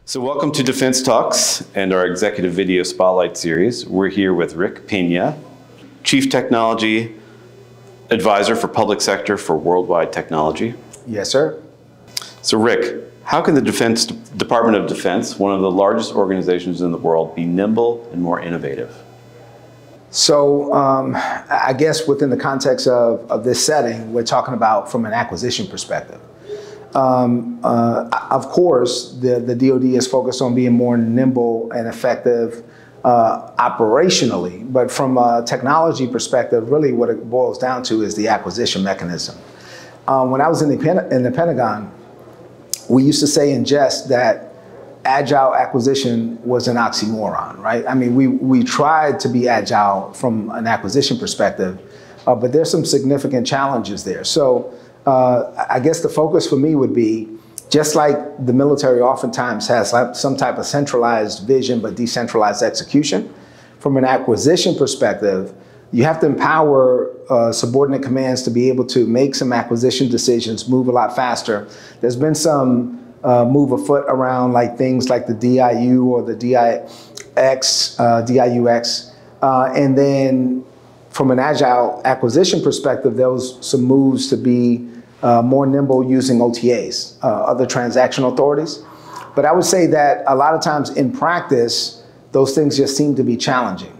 So welcome to Defense Talks and our Executive Video Spotlight Series. We're here with Rick Piña, Chief Technology Advisor for Public Sector for Worldwide Technology. Yes, sir. So Rick, how can the Department of Defense, one of the largest organizations in the world, be nimble and more innovative? So I guess within the context of this setting, we're talking about from an acquisition perspective. Of course, the DoD is focused on being more nimble and effective operationally, but from a technology perspective, really what it boils down to is the acquisition mechanism. When I was in the Pentagon, we used to say in jest that agile acquisition was an oxymoron, right? I mean, we tried to be agile from an acquisition perspective, but there's some significant challenges there. So I guess the focus for me would be, just like the military oftentimes has some type of centralized vision but decentralized execution, from an acquisition perspective, you have to empower subordinate commands to be able to make some acquisition decisions, move a lot faster. There's been some move afoot around like things like the DIU or the DIX, and then from an agile acquisition perspective, there was some moves to be more nimble using OTAs, other transactional authorities. But I would say that a lot of times in practice, those things just seem to be challenging.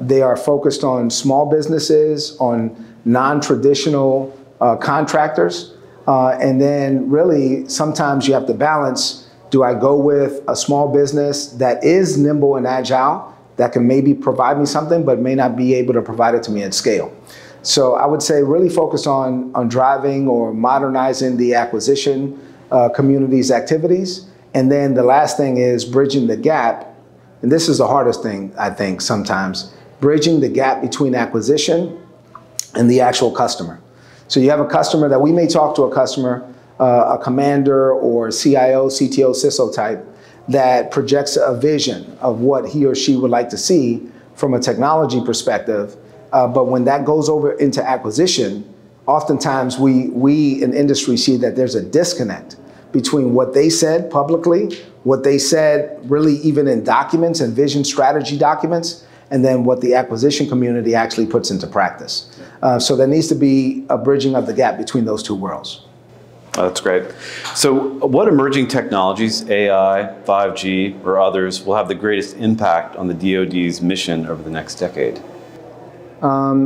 They are focused on small businesses, on non-traditional contractors, and then really sometimes you have to balance, do I go with a small business that is nimble and agile, that can maybe provide me something, but may not be able to provide it to me at scale? So I would say really focus on driving or modernizing the acquisition community's activities. And then the last thing is bridging the gap. And this is the hardest thing, I think, sometimes, bridging the gap between acquisition and the actual customer. So you have a customer that we may talk to a customer, a commander or CIO, CTO, CISO type, that projects a vision of what he or she would like to see from a technology perspective. But when that goes over into acquisition, oftentimes we in industry see that there's a disconnect between what they said publicly, what they said really even in documents and vision strategy documents, and then what the acquisition community actually puts into practice. So there needs to be a bridging of the gap between those two worlds. Oh, that's great. So what emerging technologies, AI, 5G, or others, will have the greatest impact on the DoD's mission over the next decade?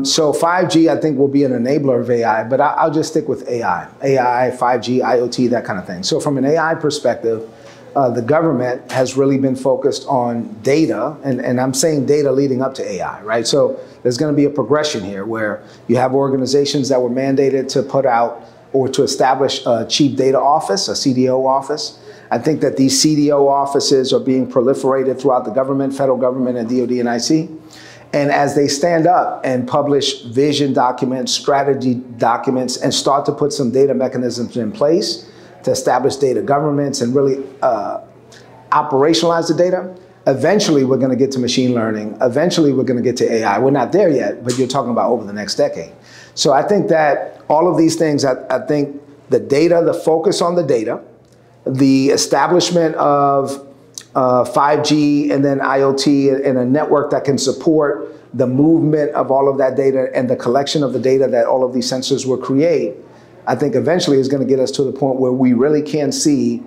So 5G, I think, will be an enabler of AI, but I'll just stick with AI, 5G, IoT, that kind of thing. So from an AI perspective, the government has really been focused on data, and I'm saying data leading up to AI, right? So there's going to be a progression here where you have organizations that were mandated to put out or to establish a chief data office, a CDO office. I think that these CDO offices are being proliferated throughout the government, federal government, and DoD and IC. And as they stand up and publish vision documents, strategy documents, and start to put some data mechanisms in place to establish data governments and really operationalize the data, eventually we're going to get to machine learning. Eventually we're going to get to AI. We're not there yet, but you're talking about over the next decade. So I think that all of these things, I think the data, the focus on the data, the establishment of 5G and then IoT and a network that can support the movement of all of that data and the collection of the data that all of these sensors will create, I think eventually is going to get us to the point where we really can see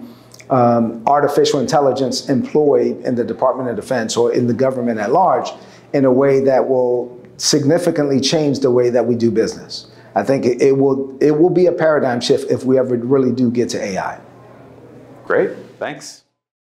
artificial intelligence employed in the Department of Defense or in the government at large in a way that will significantly change the way that we do business. I think it will be a paradigm shift if we ever really do get to AI. Great, thanks.